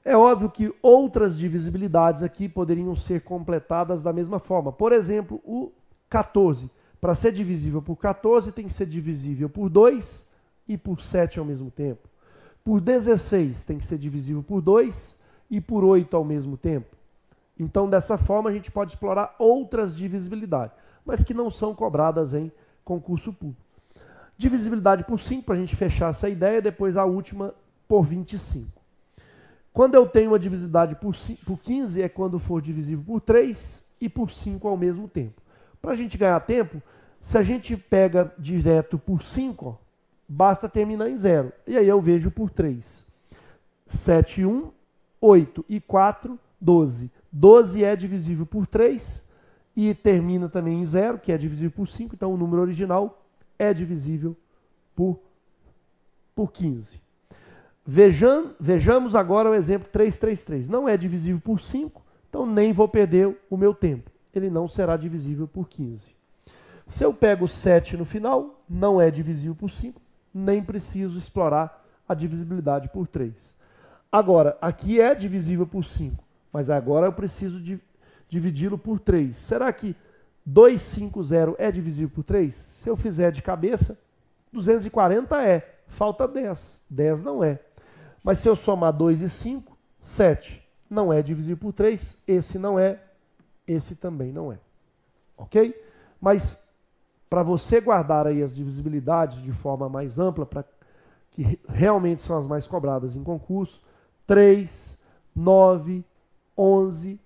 É óbvio que outras divisibilidades aqui poderiam ser completadas da mesma forma. Por exemplo, o 14. Para ser divisível por 14, tem que ser divisível por 2 e por 7 ao mesmo tempo. Por 16, tem que ser divisível por 2 e por 8 ao mesmo tempo. Então, dessa forma, a gente pode explorar outras divisibilidades, mas que não são cobradas em concurso público. Divisibilidade por 5, para a gente fechar essa ideia, depois a última por 25. Quando eu tenho uma divisibilidade por 15, é quando for divisível por 3 e por 5 ao mesmo tempo. Para a gente ganhar tempo, se a gente pega direto por 5, ó, basta terminar em 0. E aí eu vejo por 3. 7 e 1, 8 e 4, 12. 12 é divisível por 3 e termina também em 0, que é divisível por 5. Então o número original é divisível por 15. Vejamos agora o exemplo 333. Não é divisível por 5, então nem vou perder o meu tempo. Ele não será divisível por 15. Se eu pego 7 no final, não é divisível por 5, nem preciso explorar a divisibilidade por 3. Agora, aqui é divisível por 5, mas agora eu preciso dividi-lo por 3. Será que 250 é divisível por 3? Se eu fizer de cabeça, 240 é. Falta 10. 10 não é. Mas se eu somar 2 e 5, 7. Não é divisível por 3. Esse não é. Esse também não é. Ok? Mas para você guardar aí as divisibilidades de forma mais ampla, para que realmente são as mais cobradas em concurso, 3, 9, 11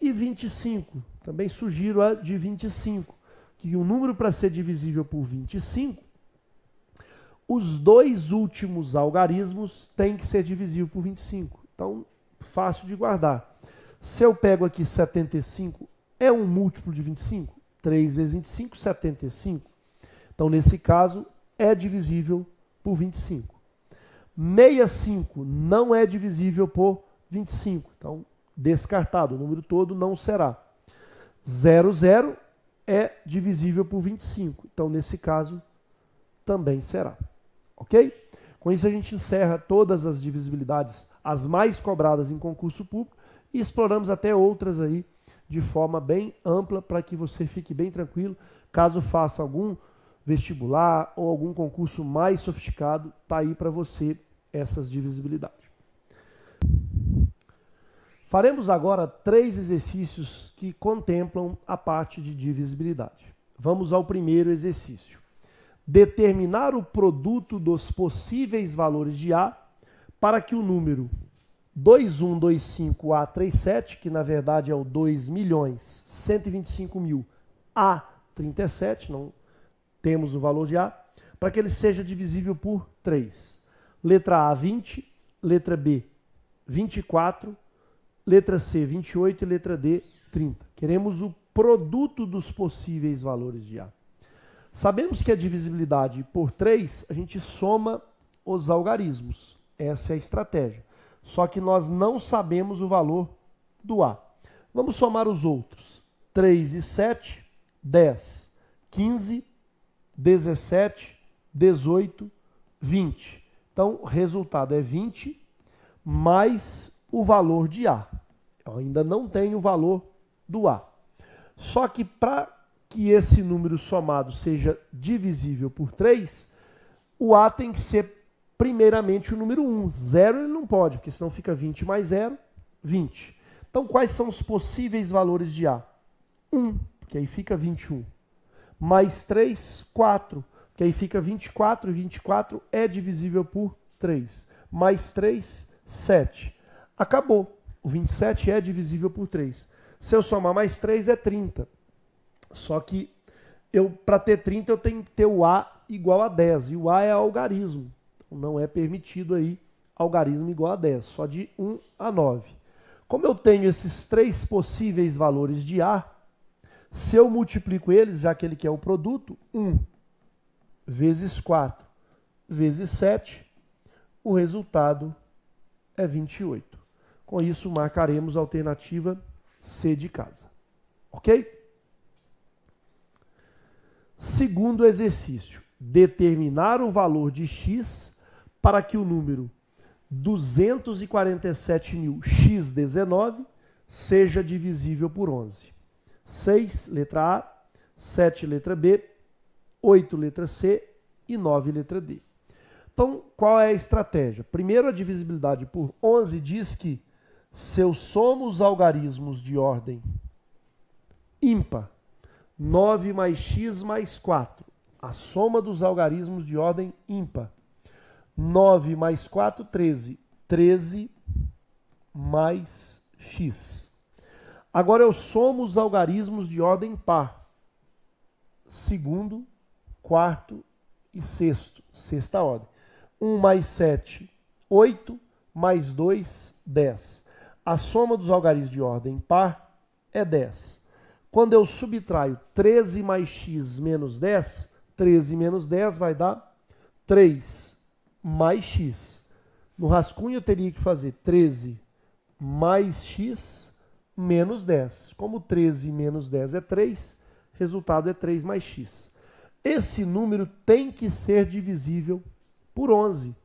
e 25. Também sugiro a de 25, que o número para ser divisível por 25, os dois últimos algarismos têm que ser divisível por 25. Então, fácil de guardar. Se eu pego aqui 75, é um múltiplo de 25? 3 vezes 25, 75. Então, nesse caso, é divisível por 25. 65 não é divisível por 25. Então, descartado. O número todo não será. 00 é divisível por 25. Então, nesse caso, também será. Ok? Com isso, a gente encerra todas as divisibilidades, as mais cobradas em concurso público, e exploramos até outras aí de forma bem ampla para que você fique bem tranquilo. Caso faça algum vestibular ou algum concurso mais sofisticado, está aí para você essas divisibilidades. Faremos agora 3 exercícios que contemplam a parte de divisibilidade. Vamos ao primeiro exercício. Determinar o produto dos possíveis valores de A para que o número 2125A37, que na verdade é o 2.125.000A37, não temos o valor de A, para que ele seja divisível por 3. Letra A, 20, letra B, 24, letra C, 28 e letra D, 30. Queremos o produto dos possíveis valores de A. Sabemos que a divisibilidade por 3, a gente soma os algarismos. Essa é a estratégia. Só que nós não sabemos o valor do A. Vamos somar os outros. 3 e 7, 10, 15, 17, 18, 20. Então, o resultado é 20 mais o valor de A. Eu ainda não tenho o valor do A. Só que para que esse número somado seja divisível por 3, o A tem que ser primeiramente o número 1. 0 ele não pode, porque senão fica 20 mais 0, 20. Então, quais são os possíveis valores de A? 1, porque aí fica 21. Mais 3, 4, porque aí fica 24, e 24 é divisível por 3. Mais 3, 7. Acabou. O 27 é divisível por 3. Se eu somar mais 3, é 30. Só que, para ter 30, eu tenho que ter o A igual a 10. E o A é algarismo. Então, não é permitido aí algarismo igual a 10. Só de 1 a 9. Como eu tenho esses 3 possíveis valores de A, se eu multiplico eles, já que ele quer o produto, 1 vezes 4 vezes 7, o resultado é 28. Com isso, marcaremos a alternativa C de casa. Ok? Segundo exercício. Determinar o valor de x para que o número 247.000x19 seja divisível por 11. 6, letra A, 7, letra B, 8, letra C e 9, letra D. Então, qual é a estratégia? Primeiro, a divisibilidade por 11 diz que se eu somo os algarismos de ordem ímpar, 9 mais x mais 4, a soma dos algarismos de ordem ímpar, 9 mais 4, 13, 13 mais x. Agora eu somo os algarismos de ordem par, segundo, quarto e sexto, sexta ordem. 1 mais 7, 8, mais 2, 10. A soma dos algarismos de ordem par é 10. Quando eu subtraio 13 mais x menos 10, 13 menos 10 vai dar 3 mais x. No rascunho eu teria que fazer 13 mais x menos 10. Como 13 menos 10 é 3, resultado é 3 mais x. Esse número tem que ser divisível por 11.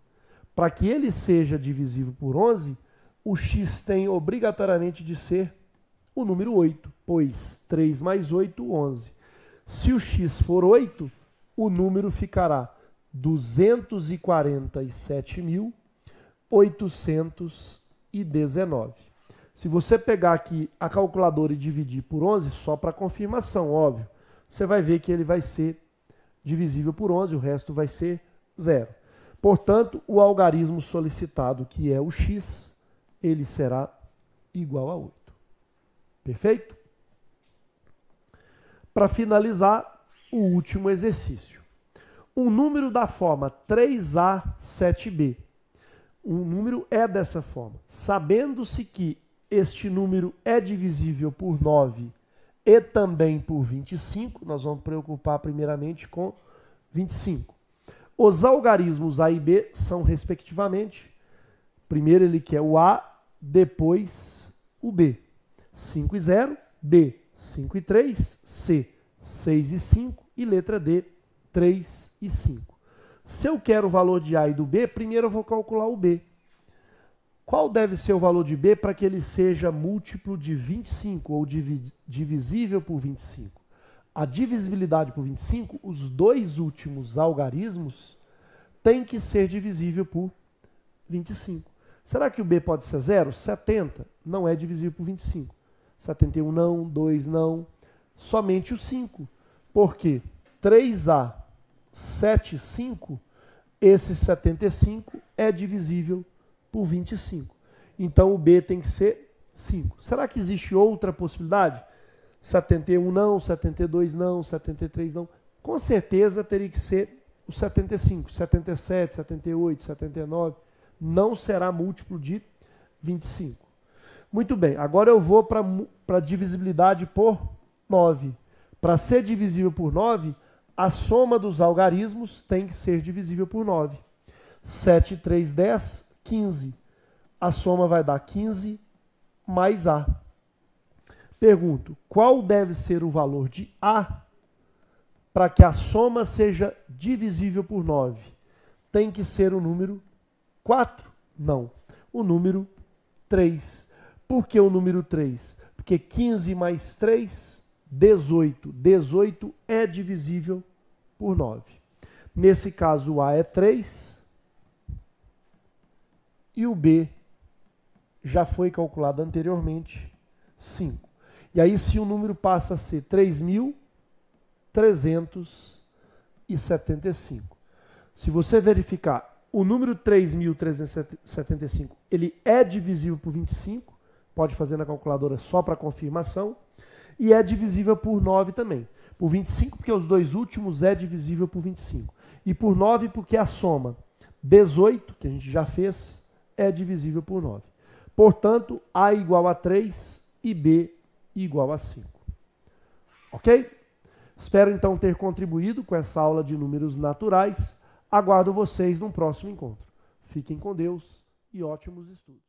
Para que ele seja divisível por 11, o x tem obrigatoriamente de ser o número 8, pois 3 mais 8, 11. Se o x for 8, o número ficará 247.819. Se você pegar aqui a calculadora e dividir por 11, só para confirmação, óbvio, você vai ver que ele vai ser divisível por 11, o resto vai ser 0. Portanto, o algarismo solicitado, que é o x, ele será igual a 8. Perfeito? Para finalizar, o último exercício. Um número da forma 3A, 7B. um número é dessa forma. Sabendo-se que este número é divisível por 9 e também por 25, nós vamos preocupar primeiramente com 25. Os algarismos A e B são, respectivamente, primeiro ele quer o A, depois o B. 5 e 0, B, 5 e 3, C, 6 e 5 e letra D, 3 e 5. Se eu quero o valor de A e do B, primeiro eu vou calcular o B. Qual deve ser o valor de B para que ele seja múltiplo de 25 ou divisível por 25? A divisibilidade por 25, os dois últimos algarismos têm que ser divisível por 25. Será que o B pode ser 0? 70 não é divisível por 25. 71 não, 2 não, somente o 5. Por quê? 3A, 7, 5, esse 75 é divisível por 25. Então o B tem que ser 5. Será que existe outra possibilidade? 71 não, 72 não, 73 não. Com certeza teria que ser o 75, 77, 78, 79. Não será múltiplo de 25. Muito bem, agora eu vou para a divisibilidade por 9. Para ser divisível por 9, a soma dos algarismos tem que ser divisível por 9. 7, 3, 10, 15. A soma vai dar 15 mais A. Pergunto, qual deve ser o valor de A para que a soma seja divisível por 9? Tem que ser o número 4? Não. O número 3. Por que o número 3? Porque 15 mais 3, 18. 18 é divisível por 9. Nesse caso, o A é 3 e o B já foi calculado anteriormente, 5. E aí, se o número passa a ser 3.375. Se você verificar, o número 3.375, ele é divisível por 25, pode fazer na calculadora só para confirmação, e é divisível por 9 também. Por 25, porque os dois últimos é divisível por 25. E por 9, porque a soma 18, que a gente já fez, é divisível por 9. Portanto, A igual a 3 e B igual a 5. Ok? Espero então ter contribuído com essa aula de números naturais. Aguardo vocês no próximo encontro. Fiquem com Deus e ótimos estudos.